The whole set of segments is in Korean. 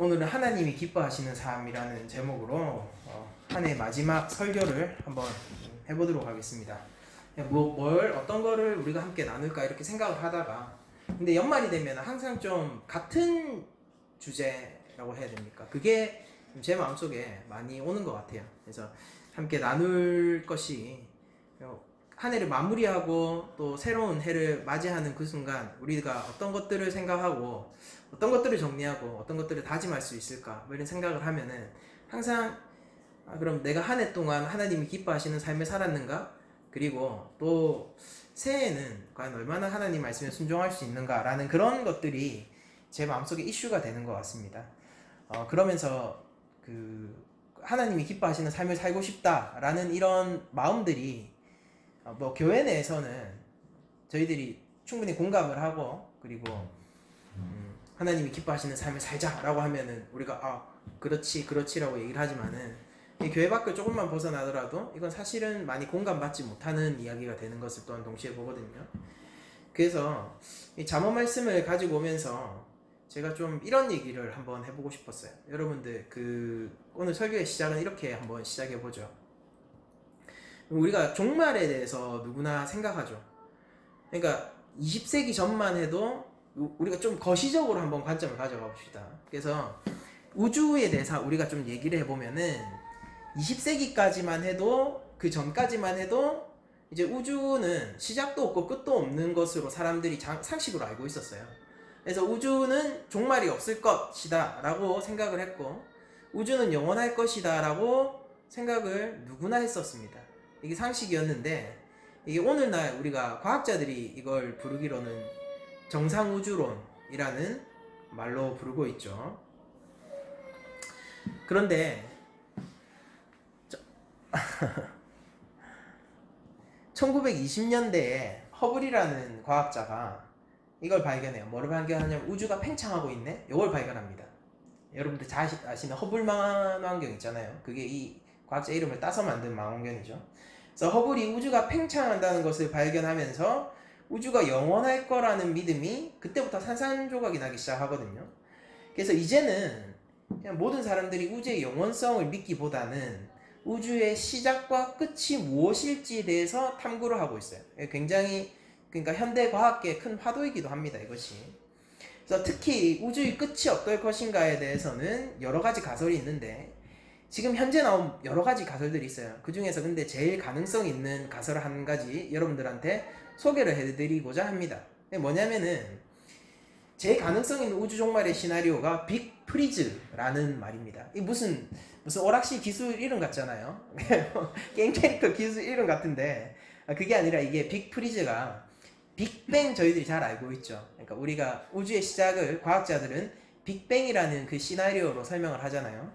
오늘은 하나님이 기뻐하시는 삶이라는 제목으로 한 해 마지막 설교를 한번 해보도록 하겠습니다. 어떤 거를 우리가 함께 나눌까 이렇게 생각을 하다가, 근데 연말이 되면 항상 좀 같은 주제라고 해야 됩니까? 그게 제 마음속에 많이 오는 것 같아요. 그래서 함께 나눌 것이, 한 해를 마무리하고 또 새로운 해를 맞이하는 그 순간 우리가 어떤 것들을 생각하고 어떤 것들을 정리하고 어떤 것들을 다짐할 수 있을까, 뭐 이런 생각을 하면은 항상 그럼 내가 한 해 동안 하나님이 기뻐하시는 삶을 살았는가, 그리고 또 새해에는 과연 얼마나 하나님 말씀에 순종할 수 있는가 라는 그런 것들이 제 마음속에 이슈가 되는 것 같습니다. 그러면서 하나님이 기뻐하시는 삶을 살고 싶다라는 이런 마음들이 교회 내에서는 저희들이 충분히 공감을 하고, 그리고 하나님이 기뻐하시는 삶을 살자라고 하면은 우리가 그렇지라고 얘기를 하지만은, 이 교회 밖을 조금만 벗어나더라도 이건 사실은 많이 공감받지 못하는 이야기가 되는 것을 또한 동시에 보거든요. 그래서 이 잠언 말씀을 가지고 오면서 제가 좀 이런 얘기를 한번 해보고 싶었어요. 여러분들, 오늘 설교의 시작은 이렇게 한번 시작해보죠. 우리가 종말에 대해서 누구나 생각하죠. 그러니까 20세기 전만 해도 우리가 좀 거시적으로 한번 관점을 가져가 봅시다. 그래서 우주에 대해서 우리가 좀 얘기를 해보면은 20세기까지만 해도, 그 전까지만 해도 이제 우주는 시작도 없고 끝도 없는 것으로 사람들이 상식으로 알고 있었어요. 그래서 우주는 종말이 없을 것이다 라고 생각을 했고, 우주는 영원할 것이다 라고 생각을 누구나 했었습니다. 이게 상식이었는데, 이게 오늘날 우리가 과학자들이 이걸 부르기로는 정상우주론이라는 말로 부르고 있죠. 그런데 1920년대에 허블이라는 과학자가 이걸 발견해요. 뭐를 발견하냐면 우주가 팽창하고 있네? 이걸 발견합니다. 여러분들 잘 아시는 허블 망원경 있잖아요. 그게 이 과학자 이름을 따서 만든 망원경이죠. 그래서 허블이 우주가 팽창한다는 것을 발견하면서 우주가 영원할 거라는 믿음이 그때부터 산산조각이 나기 시작하거든요. 그래서 이제는 그냥 모든 사람들이 우주의 영원성을 믿기보다는 우주의 시작과 끝이 무엇일지에 대해서 탐구를 하고 있어요. 굉장히, 그러니까 현대 과학계의 큰 화두이기도 합니다, 이것이. 그래서 특히 우주의 끝이 어떨 것인가에 대해서는 여러 가지 가설이 있는데, 지금 현재 나온 여러 가지 가설들이 있어요. 그 중에서 근데 제일 가능성 있는 가설을 한 가지 여러분들한테 소개를 해드리고자 합니다. 뭐냐면은, 제일 가능성 있는 우주 종말의 시나리오가 빅 프리즈라는 말입니다. 이 무슨 오락실 기술 이름 같잖아요. 게임 캐릭터 기술 이름 같은데, 그게 아니라 이게 빅 프리즈가 빅뱅, 저희들이 잘 알고 있죠. 그러니까 우리가 우주의 시작을 과학자들은 빅뱅이라는 그 시나리오로 설명을 하잖아요.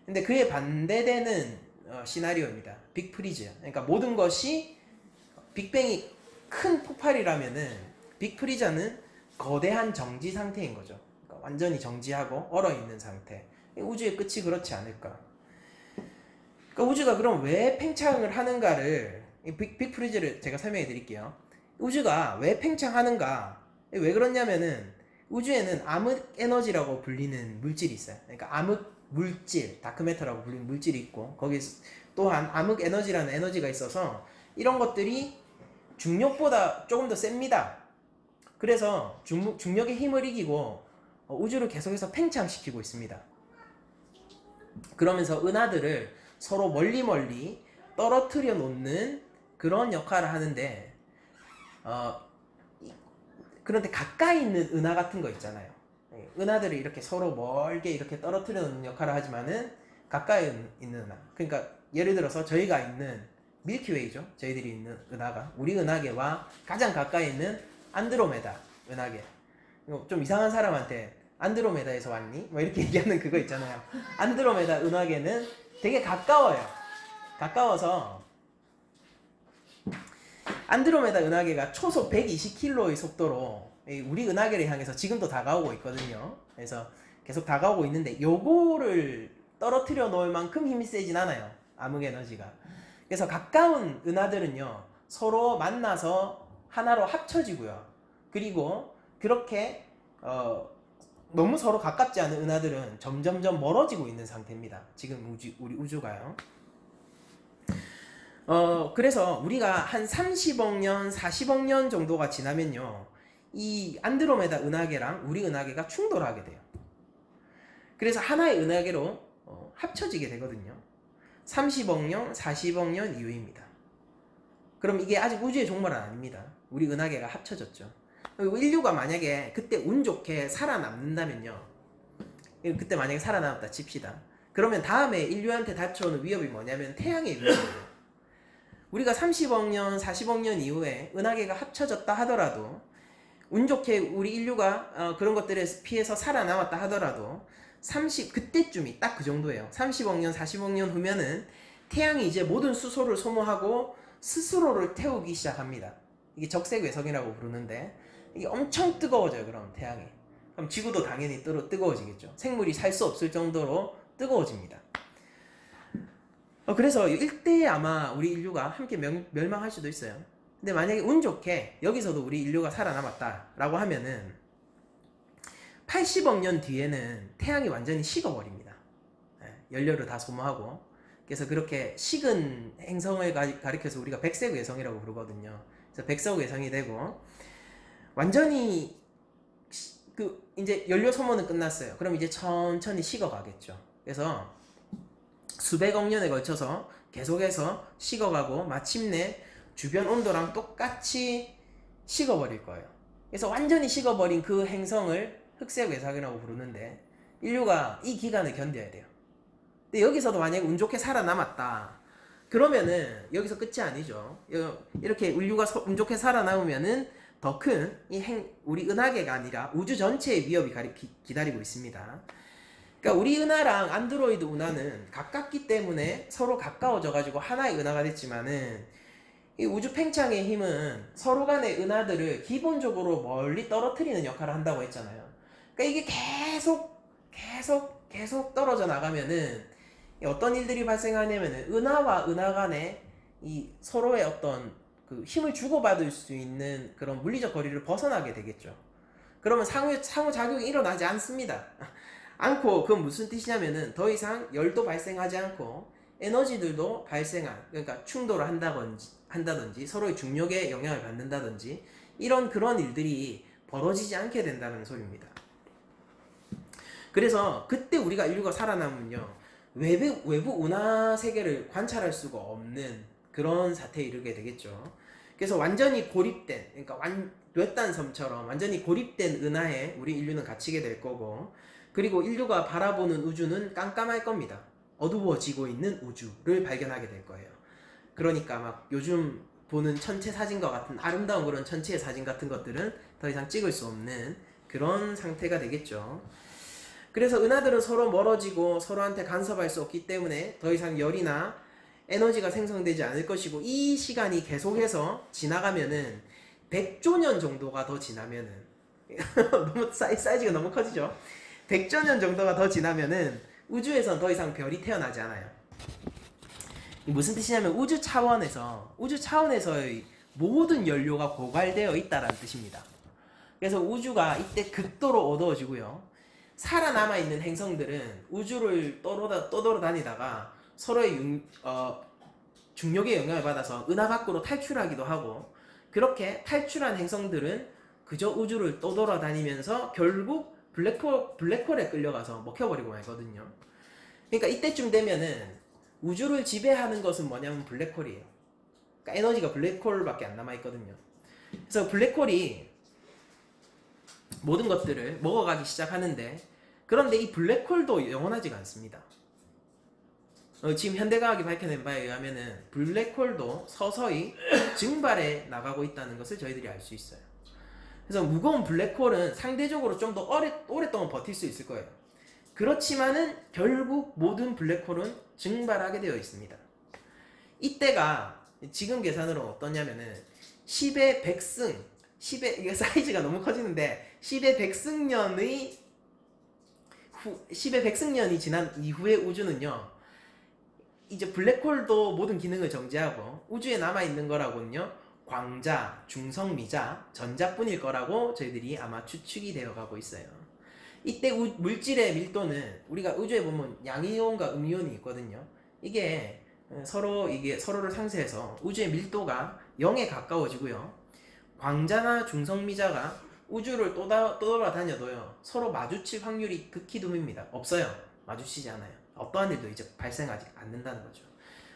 근데 그에 반대되는 시나리오입니다. 빅 프리즈. 그러니까 모든 것이 빅뱅이 큰 폭발이라면은 빅 프리저는 거대한 정지 상태인 거죠. 그러니까 완전히 정지하고 얼어있는 상태. 우주의 끝이 그렇지 않을까. 그러니까 우주가 그럼 왜 팽창을 하는가를, 빅 프리즈를 제가 설명해 드릴게요. 우주가 왜 팽창하는가, 왜 그러냐면은 우주에는 암흑 에너지라고 불리는 물질이 있어요. 그러니까 암흑 물질, 다크매터라고 불리는 물질이 있고, 거기 또한 암흑 에너지라는 에너지가 있어서 이런 것들이 중력보다 조금 더 셉니다. 그래서 중력의 힘을 이기고 우주를 계속해서 팽창시키고 있습니다. 그러면서 은하들을 서로 멀리 떨어뜨려 놓는 그런 역할을 하는데, 그런데 가까이 있는 은하 같은 거 있잖아요. 은하들을 이렇게 서로 멀게 이렇게 떨어뜨려 놓는 역할을 하지만은 가까이 있는 은하, 그러니까 예를 들어서 저희가 있는 밀키웨이죠. 저희들이 있는 은하가 우리 은하계와 가장 가까이 있는 안드로메다 은하계. 좀 이상한 사람한테 안드로메다에서 왔니? 뭐 이렇게 얘기하는 그거 있잖아요. 안드로메다 은하계는 되게 가까워요. 가까워서 안드로메다 은하계가 초속 120km의 속도로 우리 은하계를 향해서 지금도 다가오고 있거든요. 그래서 계속 다가오고 있는데 요거를 떨어뜨려 놓을 만큼 힘이 세진 않아요, 암흑 에너지가. 그래서 가까운 은하들은요 서로 만나서 하나로 합쳐지고요. 그리고 그렇게 너무 서로 가깝지 않은 은하들은 점점점 멀어지고 있는 상태입니다. 지금 우리 우주가요. 그래서 우리가 한 30억 년, 40억 년 정도가 지나면요, 이 안드로메다 은하계랑 우리 은하계가 충돌하게 돼요. 그래서 하나의 은하계로 합쳐지게 되거든요. 30억 년, 40억 년 이후입니다. 그럼 이게 아직 우주의 종말은 아닙니다. 우리 은하계가 합쳐졌죠. 인류가 만약에 그때 운 좋게 살아남는다면요, 그때 만약에 살아남았다 칩시다. 그러면 다음에 인류한테 닥쳐오는 위협이 뭐냐면 태양의 위협이에요. 우리가 30억 년, 40억 년 이후에 은하계가 합쳐졌다 하더라도, 운 좋게 우리 인류가 그런 것들에 피해서 살아남았다 하더라도 그때쯤이 딱 그 정도예요. 30억 년, 40억 년 후면은 태양이 이제 모든 수소를 소모하고 스스로를 태우기 시작합니다. 이게 적색외성이라고 부르는데, 이게 엄청 뜨거워져요. 그럼 태양이. 그럼 지구도 당연히 뜨거워지겠죠. 생물이 살 수 없을 정도로 뜨거워집니다. 그래서 이때 아마 우리 인류가 함께 멸망할 수도 있어요. 근데 만약에 운 좋게 여기서도 우리 인류가 살아남았다라고 하면은 80억 년 뒤에는 태양이 완전히 식어버립니다. 연료를 다 소모하고. 그래서 그렇게 식은 행성을 가리켜서 우리가 백색 외성이라고 부르거든요. 그래서 백석 외성이 되고, 완전히 이제 연료 소모는 끝났어요. 그럼 이제 천천히 식어가겠죠. 그래서 수백억 년에 걸쳐서 계속해서 식어가고 마침내 주변 온도랑 똑같이 식어버릴 거예요. 그래서 완전히 식어버린 그 행성을 흑색 외성이라고 부르는데, 인류가 이 기간을 견뎌야 돼요. 근데 여기서도 만약에 운 좋게 살아남았다 그러면은 여기서 끝이 아니죠. 이렇게 인류가 운 좋게 살아남으면은 더 큰 우리 은하계가 아니라 우주 전체의 위협이 기다리고 있습니다. 그러니까 우리 은하랑 안드로이드 은하는 가깝기 때문에 서로 가까워져 가지고 하나의 은하가 됐지만은, 이 우주 팽창의 힘은 서로 간의 은하들을 기본적으로 멀리 떨어뜨리는 역할을 한다고 했잖아요. 그러니까 이게 계속 떨어져 나가면은 어떤 일들이 발생하냐면은 은하와 은하 간에 이 서로의 어떤 그 힘을 주고받을 수 있는 그런 물리적 거리를 벗어나게 되겠죠. 그러면 상호작용이 일어나지 않습니다. 그건 무슨 뜻이냐면은 더 이상 열도 발생하지 않고 에너지들도 그러니까 충돌을 한다든지 서로의 중력에 영향을 받는다든지 그런 일들이 벌어지지 않게 된다는 소리입니다. 그래서 그때 우리가 인류가 살아남으면요, 외부 은하 세계를 관찰할 수가 없는 그런 사태에 이르게 되겠죠. 그래서 완전히 고립된, 그러니까 외딴 섬처럼 완전히 고립된 은하에 우리 인류는 갇히게 될 거고, 그리고 인류가 바라보는 우주는 깜깜할 겁니다. 어두워지고 있는 우주를 발견하게 될 거예요. 그러니까 막 요즘 보는 천체 사진과 같은 아름다운 그런 천체의 사진 같은 것들은 더 이상 찍을 수 없는 그런 상태가 되겠죠. 그래서 은하들은 서로 멀어지고 서로한테 간섭할 수 없기 때문에 더 이상 열이나 에너지가 생성되지 않을 것이고, 이 시간이 계속해서 지나가면은 100조 년 정도가 더 지나면은 너무 사이즈가 너무 커지죠. 100조 년 정도가 더 지나면은 우주에선 더 이상 별이 태어나지 않아요. 무슨 뜻이냐면 우주 차원에서의 모든 연료가 고갈되어 있다는 뜻입니다. 그래서 우주가 이때 극도로 어두워지고요, 살아남아 있는 행성들은 우주를 떠돌아다니다가 서로의 중력의 영향을 받아서 은하 밖으로 탈출하기도 하고, 그렇게 탈출한 행성들은 그저 우주를 떠돌아다니면서 결국 블랙홀에 끌려가서 먹혀버리고 말거든요. 그러니까 이때쯤 되면은 우주를 지배하는 것은 뭐냐면 블랙홀이에요. 그러니까 에너지가 블랙홀밖에 안 남아있거든요. 그래서 블랙홀이 모든 것들을 먹어가기 시작하는데, 그런데 이 블랙홀도 영원하지가 않습니다. 지금 현대과학이 밝혀낸 바에 의하면은 블랙홀도 서서히 증발해 나가고 있다는 것을 저희들이 알 수 있어요. 그래서 무거운 블랙홀은 상대적으로 좀 더 오랫동안 버틸 수 있을 거예요. 그렇지만은 결국 모든 블랙홀은 증발하게 되어 있습니다. 이때가 지금 계산으로 어떠냐면은 10의 100승, 이게 사이즈가 너무 커지는데 10의 100승년이 지난 이후의 우주는요, 이제 블랙홀도 모든 기능을 정지하고 우주에 남아있는 거라고는요, 광자, 중성미자, 전자뿐일 거라고 저희들이 아마 추측이 되어 가고 있어요. 이때 물질의 밀도는 우리가 우주에 보면 양이온과 음이온이 있거든요. 이게 서로를 상쇄해서 우주의 밀도가 0에 가까워지고요. 광자나 중성미자가 우주를 떠돌아다녀도요, 서로 마주칠 확률이 극히 드뭅니다. 없어요. 마주치지 않아요. 어떠한 일도 이제 발생하지 않는다는 거죠.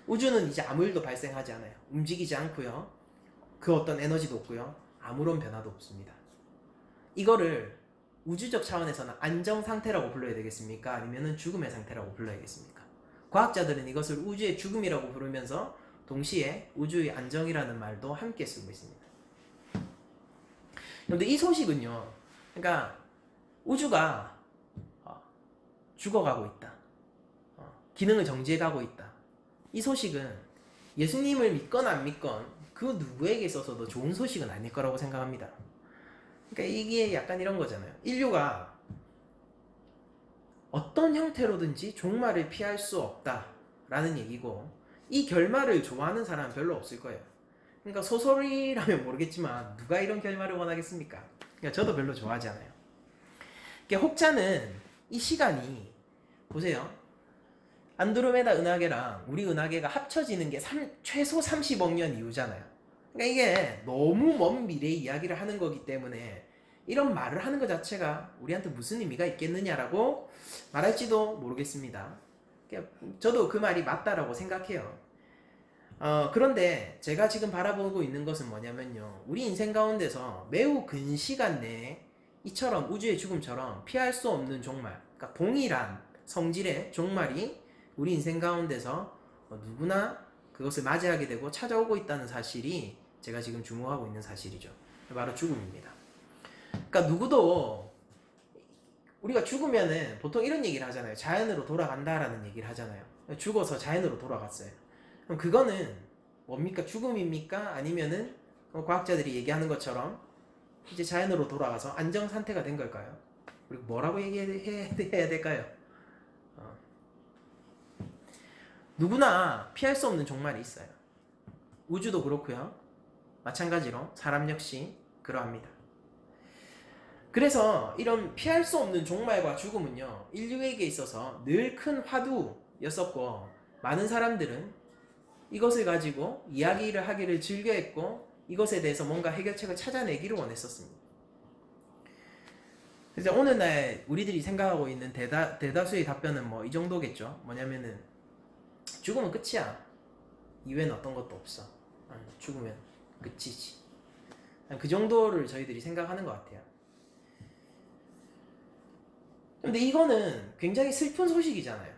우주는 이제 아무 일도 발생하지 않아요. 움직이지 않고요. 그 어떤 에너지도 없고요. 아무런 변화도 없습니다. 이거를 우주적 차원에서는 안정 상태라고 불러야 되겠습니까? 아니면은 죽음의 상태라고 불러야겠습니까? 과학자들은 이것을 우주의 죽음이라고 부르면서 동시에 우주의 안정이라는 말도 함께 쓰고 있습니다. 그런데 이 소식은요, 그러니까 우주가 죽어가고 있다, 기능을 정지해가고 있다, 이 소식은 예수님을 믿건 안 믿건 그 누구에게 있어서도 좋은 소식은 아닐 거라고 생각합니다. 그러니까 이게 약간 이런 거잖아요. 인류가 어떤 형태로든지 종말을 피할 수 없다라는 얘기고, 이 결말을 좋아하는 사람은 별로 없을 거예요. 그러니까 소설이라면 모르겠지만 누가 이런 결말을 원하겠습니까? 그러니까 저도 별로 좋아하지 않아요. 그러니까 혹자는 이 시간이, 보세요, 안드로메다 은하계랑 우리 은하계가 합쳐지는 게 최소 30억 년 이후잖아요. 그러니까 이게 너무 먼 미래의 이야기를 하는 거기 때문에 이런 말을 하는 것 자체가 우리한테 무슨 의미가 있겠느냐라고 말할지도 모르겠습니다. 저도 그 말이 맞다라고 생각해요. 그런데 제가 지금 바라보고 있는 것은 뭐냐면요, 우리 인생 가운데서 매우 근시간 내에 이처럼 우주의 죽음처럼 피할 수 없는 종말, 그러니까 동일한 성질의 종말이 우리 인생 가운데서 누구나 그것을 맞이하게 되고 찾아오고 있다는 사실이 제가 지금 주목하고 있는 사실이죠. 바로 죽음입니다. 그러니까 누구도, 우리가 죽으면은 보통 이런 얘기를 하잖아요. 자연으로 돌아간다라는 얘기를 하잖아요. 죽어서 자연으로 돌아갔어요. 그럼 그거는 뭡니까? 죽음입니까? 아니면은 과학자들이 얘기하는 것처럼 이제 자연으로 돌아가서 안정 상태가 된 걸까요? 그리고 뭐라고 얘기해야 될까요? 누구나 피할 수 없는 종말이 있어요. 우주도 그렇고요. 마찬가지로 사람 역시 그러합니다. 그래서 이런 피할 수 없는 종말과 죽음은요, 인류에게 있어서 늘 큰 화두였었고, 많은 사람들은 이것을 가지고 이야기를 하기를 즐겨했고, 이것에 대해서 뭔가 해결책을 찾아내기를 원했었습니다. 그래서 오늘날 우리들이 생각하고 있는 대다수의 답변은 뭐 이 정도겠죠. 뭐냐면은 죽으면 끝이야. 이외에는 어떤 것도 없어. 죽으면 끝이지. 그 정도를 저희들이 생각하는 것 같아요. 근데 이거는 굉장히 슬픈 소식이잖아요.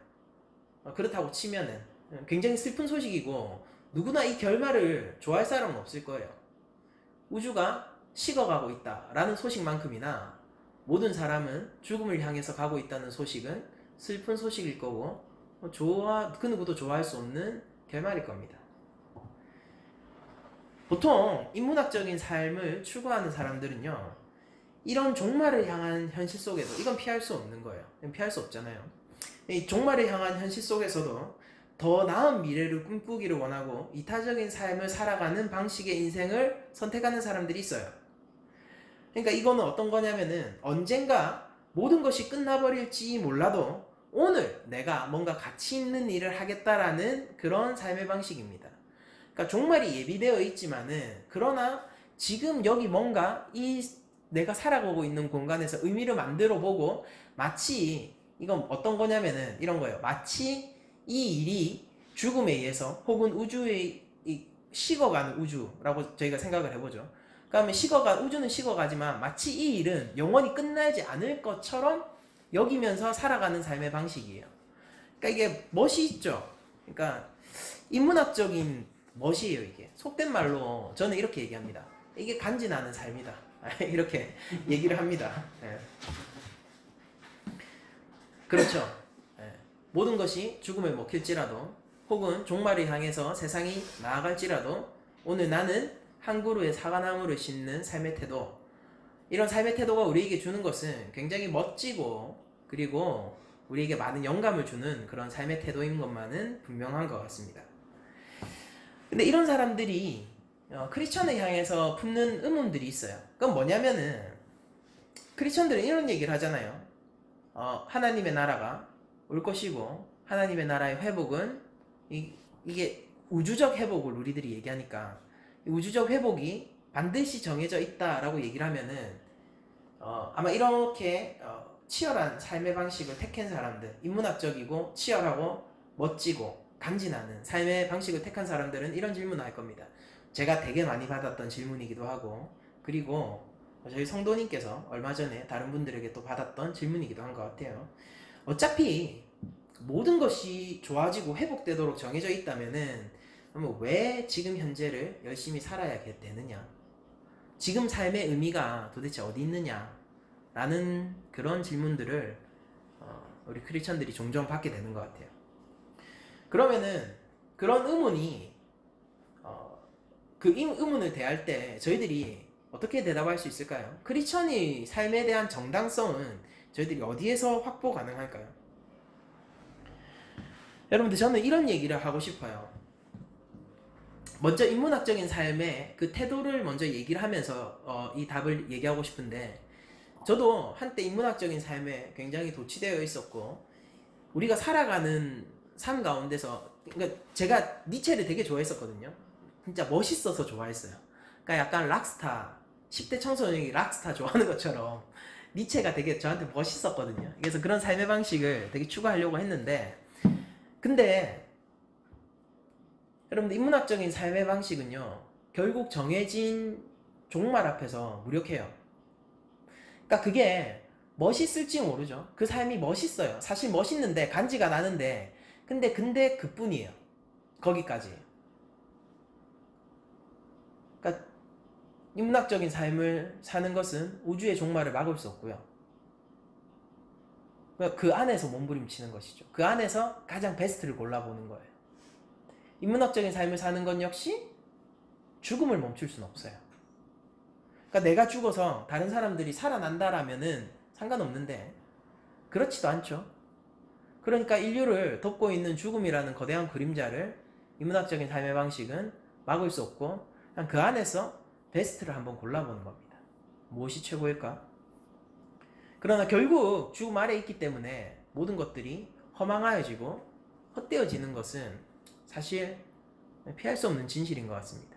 그렇다고 치면은 굉장히 슬픈 소식이고, 누구나 이 결말을 좋아할 사람은 없을 거예요. 우주가 식어가고 있다라는 소식만큼이나 모든 사람은 죽음을 향해서 가고 있다는 소식은 슬픈 소식일 거고, 그 누구도 좋아할 수 없는 결말일 겁니다. 보통 인문학적인 삶을 추구하는 사람들은요, 이런 종말을 향한 현실 속에서, 이건 피할 수 없는 거예요. 피할 수 없잖아요. 이 종말을 향한 현실 속에서도 더 나은 미래를 꿈꾸기를 원하고 이타적인 삶을 살아가는 방식의 인생을 선택하는 사람들이 있어요. 그러니까 이거는 어떤 거냐면은, 언젠가 모든 것이 끝나버릴지 몰라도 오늘 내가 뭔가 가치 있는 일을 하겠다라는 그런 삶의 방식입니다. 그러니까 종말이 예비되어 있지만은, 그러나 지금 여기 뭔가 내가 살아가고 있는 공간에서 의미를 만들어 보고, 마치 이건 어떤 거냐면은 이런 거예요. 마치 이 일이 죽음에 의해서 혹은 우주의 식어가는 우주라고 저희가 생각을 해보죠. 그러면 우주는 식어가지만 마치 이 일은 영원히 끝나지 않을 것처럼 여기면서 살아가는 삶의 방식이에요. 그러니까 이게 멋이 있죠. 그러니까 인문학적인 멋이에요. 이게 속된 말로 저는 이렇게 얘기합니다. 이게 간지나는 삶이다. 이렇게 얘기를 합니다. 그렇죠. 모든 것이 죽음에 먹힐지라도 혹은 종말을 향해서 세상이 나아갈지라도 오늘 나는 한 그루의 사과나무를 심는 삶의 태도, 이런 삶의 태도가 우리에게 주는 것은 굉장히 멋지고, 그리고 우리에게 많은 영감을 주는 그런 삶의 태도인 것만은 분명한 것 같습니다. 근데 이런 사람들이 크리스천을 향해서 품는 의문들이 있어요. 그건 뭐냐면은, 크리스천들은 이런 얘기를 하잖아요. 하나님의 나라가 올 것이고 하나님의 나라의 회복은 이게 우주적 회복을 우리들이 얘기하니까 이 우주적 회복이 반드시 정해져 있다라고 얘기를 하면은 아마 이렇게 치열한 삶의 방식을 택한 사람들, 인문학적이고 치열하고 멋지고 간지나는 삶의 방식을 택한 사람들은 이런 질문을 할 겁니다. 제가 되게 많이 받았던 질문이기도 하고, 그리고 저희 성도님께서 얼마 전에 다른 분들에게 또 받았던 질문이기도 한 것 같아요. 어차피 모든 것이 좋아지고 회복되도록 정해져 있다면은 왜 지금 현재를 열심히 살아야 되느냐? 지금 삶의 의미가 도대체 어디 있느냐? 라는 그런 질문들을 우리 크리스천들이 종종 받게 되는 것 같아요. 그러면은 그런 의문이 그 의문을 대할 때 저희들이 어떻게 대답할 수 있을까요? 크리스천의 삶에 대한 정당성은 저희들이 어디에서 확보 가능할까요? 여러분들, 저는 이런 얘기를 하고 싶어요. 먼저 인문학적인 삶의 그 태도를 먼저 얘기를 하면서 이 답을 얘기하고 싶은데, 저도 한때 인문학적인 삶에 굉장히 도취되어 있었고, 우리가 살아가는 삶 가운데서, 그러니까 제가 니체를 되게 좋아했었거든요. 진짜 멋있어서 좋아했어요. 그러니까 약간 락스타, 10대 청소년이 락스타 좋아하는 것처럼 니체가 되게 저한테 멋있었거든요. 그래서 그런 삶의 방식을 되게 추구하려고 했는데, 근데 여러분들, 인문학적인 삶의 방식은요, 결국 정해진 종말 앞에서 무력해요. 그러니까 그게 멋있을지 모르죠. 그 삶이 멋있어요. 사실 멋있는데, 간지가 나는데, 근데 그뿐이에요. 거기까지. 그러니까 인문학적인 삶을 사는 것은 우주의 종말을 막을 수 없고요. 그 안에서 몸부림치는 것이죠. 그 안에서 가장 베스트를 골라보는 거예요. 인문학적인 삶을 사는 건 역시 죽음을 멈출 수는 없어요. 그러니까 내가 죽어서 다른 사람들이 살아난다라면은 상관없는데, 그렇지도 않죠. 그러니까 인류를 덮고 있는 죽음이라는 거대한 그림자를 인문학적인 삶의 방식은 막을 수 없고, 그냥 그 안에서 베스트를 한번 골라보는 겁니다. 무엇이 최고일까? 그러나 결국 죽음 아래에 있기 때문에 모든 것들이 허망하여지고 헛되어지는 것은 사실 피할 수 없는 진실인 것 같습니다.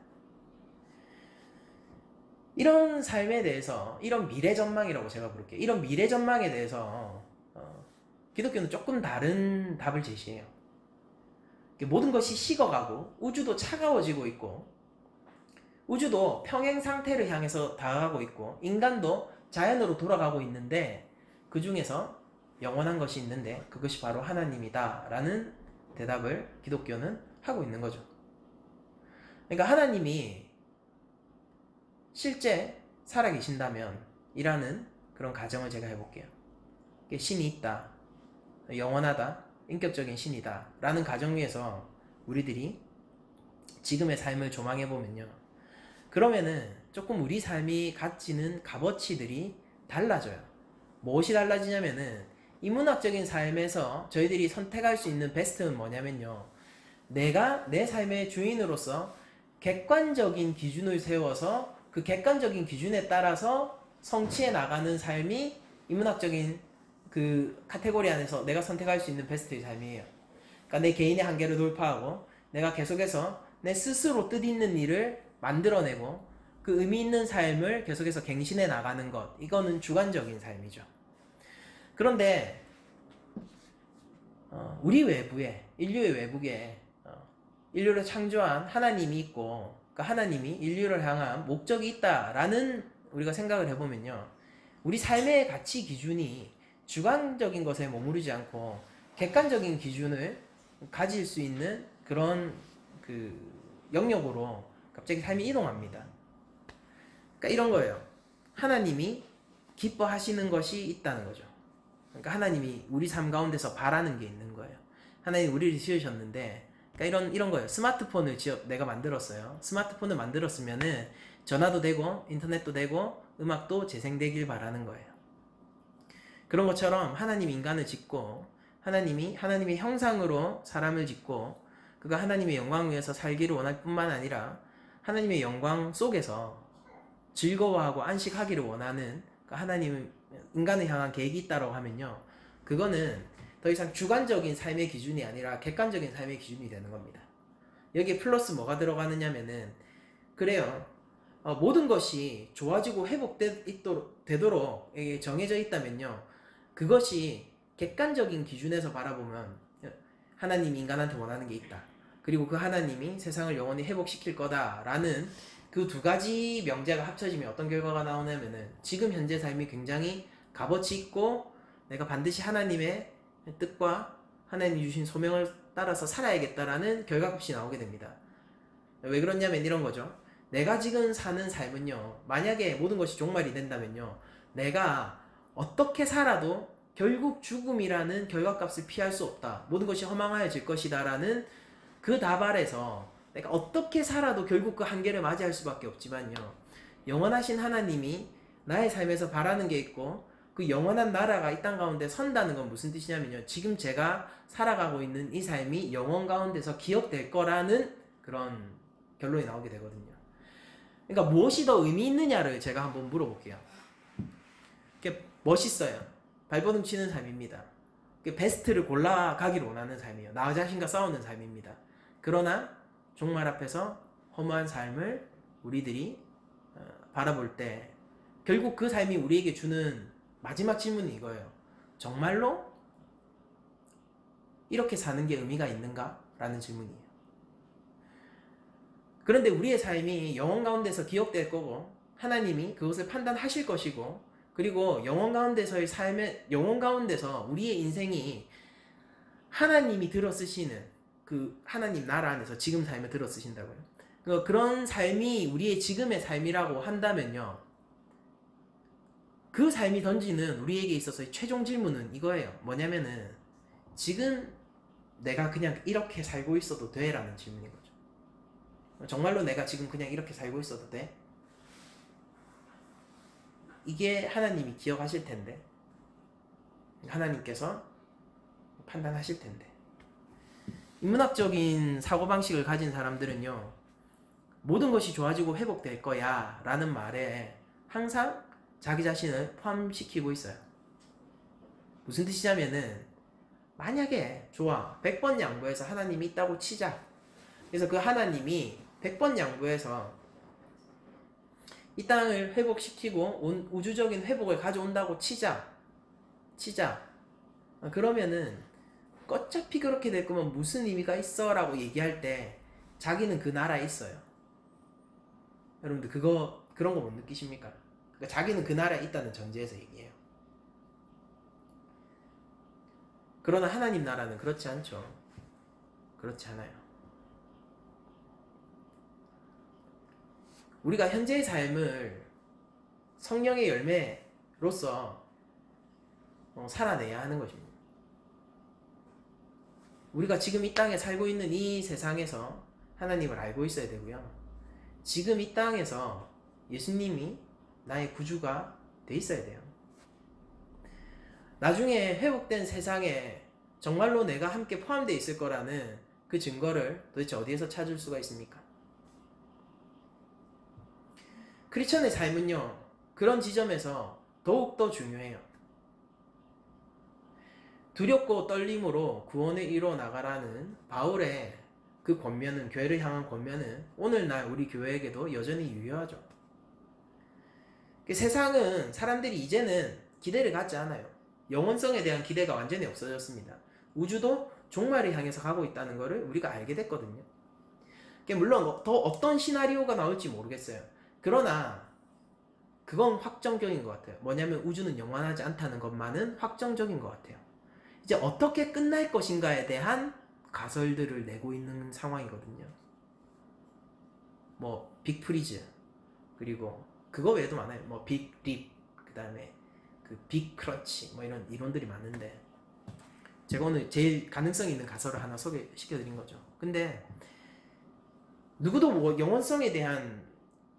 이런 삶에 대해서, 이런 미래 전망이라고 제가 부를게요. 이런 미래 전망에 대해서 기독교는 조금 다른 답을 제시해요. 모든 것이 식어가고 우주도 차가워지고 있고 우주도 평행 상태를 향해서 다가가고 있고 인간도 자연으로 돌아가고 있는데, 그 중에서 영원한 것이 있는데 그것이 바로 하나님이다 라는 대답을 기독교는 하고 있는 거죠. 그러니까 하나님이 실제 살아계신다면 이라는 그런 가정을 제가 해볼게요. 신이 있다, 영원하다, 인격적인 신이다 라는 가정 위에서 우리들이 지금의 삶을 조망해보면요, 그러면은 조금 우리 삶이 가지는 값어치들이 달라져요. 무엇이 달라지냐면은, 인문학적인 삶에서 저희들이 선택할 수 있는 베스트는 뭐냐면요, 내가 내 삶의 주인으로서 객관적인 기준을 세워서 그 객관적인 기준에 따라서 성취해 나가는 삶이 인문학적인 그 카테고리 안에서 내가 선택할 수 있는 베스트의 삶이에요. 그러니까 내 개인의 한계를 돌파하고 내가 계속해서 내 스스로 뜻있는 일을 만들어내고 그 의미 있는 삶을 계속해서 갱신해 나가는 것, 이거는 주관적인 삶이죠. 그런데 우리 외부에, 인류의 외부에 인류를 창조한 하나님이 있고, 그 하나님이 인류를 향한 목적이 있다라는 우리가 생각을 해보면요, 우리 삶의 가치 기준이 주관적인 것에 머무르지 않고 객관적인 기준을 가질 수 있는 그런 그 영역으로 갑자기 삶이 이동합니다. 그러니까 이런 거예요. 하나님이 기뻐하시는 것이 있다는 거죠. 그러니까 하나님이 우리 삶 가운데서 바라는 게 있는 거예요. 하나님이 우리를 지으셨는데, 그러니까 이런 거예요. 스마트폰을 내가 만들었어요. 스마트폰을 만들었으면은 전화도 되고 인터넷도 되고 음악도 재생되길 바라는 거예요. 그런 것처럼 하나님이 인간을 짓고 하나님의 형상으로 사람을 짓고 그가 하나님의 영광 위에서 살기를 원할 뿐만 아니라 하나님의 영광 속에서 즐거워하고 안식하기를 원하는, 인간을 향한 계획이 있다고 하면요, 그거는 더 이상 주관적인 삶의 기준이 아니라 객관적인 삶의 기준이 되는 겁니다. 여기에 플러스 뭐가 들어가느냐면은 그래요. 모든 것이 좋아지고 회복되도록 정해져 있다면요. 그것이 객관적인 기준에서 바라보면 하나님이 인간한테 원하는 게 있다. 그리고 그 하나님이 세상을 영원히 회복시킬 거다라는 그 두 가지 명제가 합쳐지면 어떤 결과가 나오냐면은 지금 현재 삶이 굉장히 값어치 있고 내가 반드시 하나님의 뜻과 하나님이 주신 소명을 따라서 살아야겠다라는 결과값이 나오게 됩니다. 왜 그러냐면 이런 거죠. 내가 지금 사는 삶은요, 만약에 모든 것이 종말이 된다면요, 내가 어떻게 살아도 결국 죽음이라는 결과값을 피할 수 없다. 모든 것이 허망하여질 것이다 라는 그 답 아래서 내가 어떻게 살아도 결국 그 한계를 맞이할 수밖에 없지만요, 영원하신 하나님이 나의 삶에서 바라는 게 있고 그 영원한 나라가 이 땅 가운데 선다는 건 무슨 뜻이냐면요, 지금 제가 살아가고 있는 이 삶이 영원 가운데서 기억될 거라는 그런 결론이 나오게 되거든요. 그러니까 무엇이 더 의미 있느냐를 제가 한번 물어볼게요. 이게 멋있어요. 발버둥 치는 삶입니다. 베스트를 골라가기를 원하는 삶이에요. 나 자신과 싸우는 삶입니다. 그러나 종말 앞에서 허무한 삶을 우리들이 바라볼 때 결국 그 삶이 우리에게 주는 마지막 질문이 이거예요. 정말로 이렇게 사는 게 의미가 있는가? 라는 질문이에요. 그런데 우리의 삶이 영원 가운데서 기억될 거고 하나님이 그것을 판단하실 것이고 그리고 영원 가운데서 우리의 인생이 하나님이 들어 쓰시는 그 하나님 나라 안에서 지금 삶을 들어 쓰신다고요. 그런 삶이 우리의 지금의 삶이라고 한다면요, 그 삶이 던지는 우리에게 있어서의 최종 질문은 이거예요. 뭐냐면은 지금 내가 그냥 이렇게 살고 있어도 돼? 라는 질문인 거죠. 정말로 내가 지금 그냥 이렇게 살고 있어도 돼? 이게 하나님이 기억하실 텐데, 하나님께서 판단하실 텐데. 인문학적인 사고방식을 가진 사람들은요, 모든 것이 좋아지고 회복될 거야 라는 말에 항상 자기 자신을 포함시키고 있어요. 무슨 뜻이냐면은 만약에 좋아 100번 양보해서 하나님이 있다고 치자. 그래서 그 하나님이 100번 양보해서 이 땅을 회복시키고 우주적인 회복을 가져온다고 치자. 그러면은 어차피 그렇게 될 거면 무슨 의미가 있어? 라고 얘기할 때 자기는 그 나라에 있어요. 여러분들 그런 거 못 느끼십니까? 그러니까 자기는 그 나라에 있다는 전제에서 얘기해요. 그러나 하나님 나라는 그렇지 않죠. 그렇지 않아요. 우리가 현재의 삶을 성령의 열매로서 살아내야 하는 것입니다. 우리가 지금 이 땅에 살고 있는 이 세상에서 하나님을 알고 있어야 되고요. 지금 이 땅에서 예수님이 나의 구주가 돼 있어야 돼요. 나중에 회복된 세상에 정말로 내가 함께 포함되어 있을 거라는 그 증거를 도대체 어디에서 찾을 수가 있습니까? 크리스천의 삶은요, 그런 지점에서 더욱더 중요해요. 두렵고 떨림으로 구원을 이루어 나가라는 바울의 그 권면은, 교회를 향한 권면은 오늘날 우리 교회에게도 여전히 유효하죠. 세상은 사람들이 이제는 기대를 갖지 않아요. 영원성에 대한 기대가 완전히 없어졌습니다. 우주도 종말을 향해서 가고 있다는 것을 우리가 알게 됐거든요. 물론 더 어떤 시나리오가 나올지 모르겠어요. 그러나 그건 확정적인 것 같아요. 뭐냐면 우주는 영원하지 않다는 것만은 확정적인 것 같아요. 이제 어떻게 끝날 것인가에 대한 가설들을 내고 있는 상황이거든요. 뭐 빅프리즈, 그리고 그거 외에도 많아요. 뭐 빅립, 그 다음에 그 빅크러치, 뭐 이런 이론들이 많은데 제가 오늘 제일 가능성 있는 가설을 하나 소개시켜드린 거죠. 근데 누구도 뭐 영원성에 대한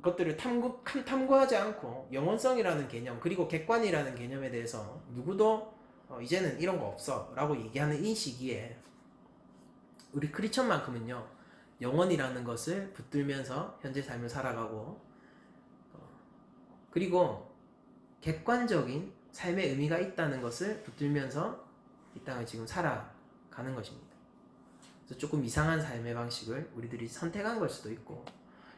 것들을 탐구하지 않고 영원성이라는 개념, 그리고 객관이라는 개념에 대해서 누구도 이제는 이런 거 없어 라고 얘기하는 이 시기에 우리 크리스천만큼은요, 영원이라는 것을 붙들면서 현재 삶을 살아가고 그리고 객관적인 삶의 의미가 있다는 것을 붙들면서 이 땅을 지금 살아가는 것입니다. 그래서 조금 이상한 삶의 방식을 우리들이 선택한 걸 수도 있고,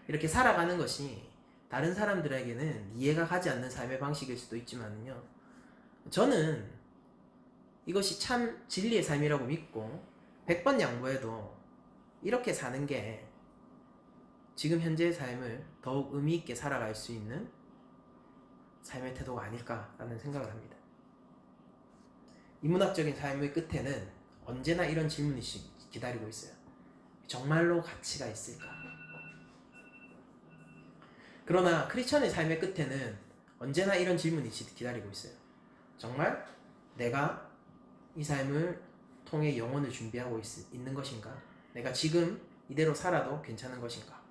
이렇게 살아가는 것이 다른 사람들에게는 이해가 가지 않는 삶의 방식일 수도 있지만요, 저는 이것이 참 진리의 삶이라고 믿고 100번 양보해도 이렇게 사는 게 지금 현재의 삶을 더욱 의미 있게 살아갈 수 있는 삶의 태도가 아닐까라는 생각을 합니다. 인문학적인 삶의 끝에는 언제나 이런 질문이 기다리고 있어요. 정말로 가치가 있을까? 그러나 크리스천의 삶의 끝에는 언제나 이런 질문이 기다리고 있어요. 정말 내가 이 삶을 통해 영혼을 준비하고 있는 것인가? 내가 지금 이대로 살아도 괜찮은 것인가?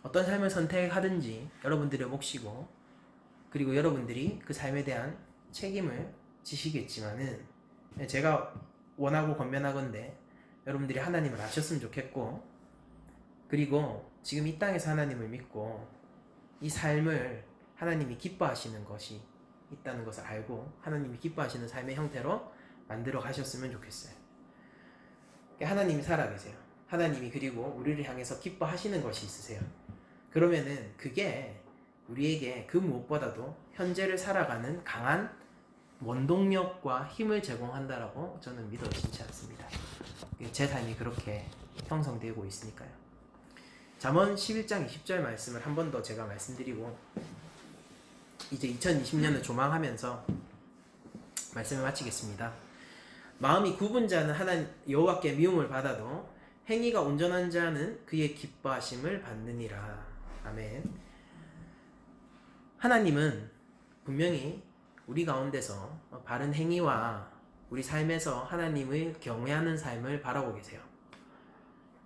어떤 삶을 선택하든지 여러분들의 몫이고, 그리고 여러분들이 그 삶에 대한 책임을 지시겠지만은, 제가 원하고 권면하건대 여러분들이 하나님을 아셨으면 좋겠고, 그리고 지금 이 땅에서 하나님을 믿고 이 삶을 하나님이 기뻐하시는 것이 있다는 것을 알고 하나님이 기뻐하시는 삶의 형태로 만들어 가셨으면 좋겠어요. 하나님이 살아계세요. 하나님이 그리고 우리를 향해서 기뻐하시는 것이 있으세요. 그러면은 그게 우리에게 그 무엇보다도 현재를 살아가는 강한 원동력과 힘을 제공한다라고 저는 믿어 의심치 않습니다. 제 삶이 그렇게 형성되고 있으니까요. 잠언 11장 20절 말씀을 한 번 더 제가 말씀드리고 이제 2020년을 조망하면서 말씀을 마치겠습니다. 마음이 굽은 자는 하나님 여호와께 미움을 받아도 행위가 온전한 자는 그의 기뻐하심을 받느니라. 아멘. 하나님은 분명히 우리 가운데서 바른 행위와 우리 삶에서 하나님을 경외하는 삶을 바라고 계세요.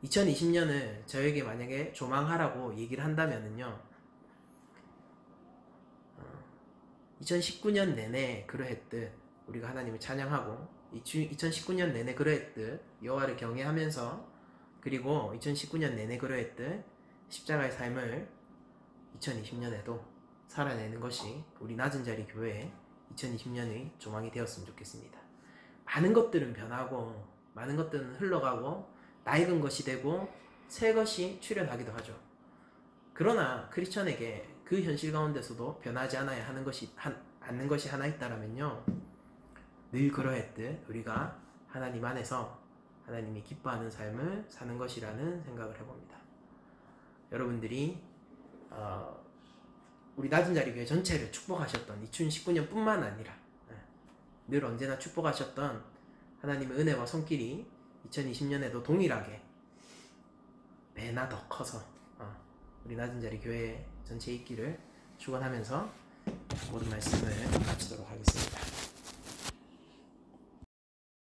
2020년을 저에게 만약에 조망하라고 얘기를 한다면은요, 2019년 내내 그러했듯 우리가 하나님을 찬양하고 2019년 내내 그러했듯 여호와를 경외하면서, 그리고 2019년 내내 그러했듯 십자가의 삶을 2020년에도 살아내는 것이 우리 낮은 자리 교회의 2020년의 조망이 되었으면 좋겠습니다. 많은 것들은 변하고 많은 것들은 흘러가고 낡은 것이 되고 새 것이 출현하기도 하죠. 그러나 크리스천에게 그 현실 가운데서도 변하지 않아야 하는 것이 않는 것이 하나 있다라면요, 늘 그러했듯 우리가 하나님 안에서 하나님이 기뻐하는 삶을 사는 것이라는 생각을 해봅니다. 여러분들이 우리 낮은 자리 교회 전체를 축복하셨던 2019년 뿐만 아니라 늘 언제나 축복하셨던 하나님의 은혜와 손길이 2020년에도 동일하게 배나 더 커서 우리 낮은 자리 교회 전체에 있기를 축원하면서 모든 말씀을 마치도록 하겠습니다.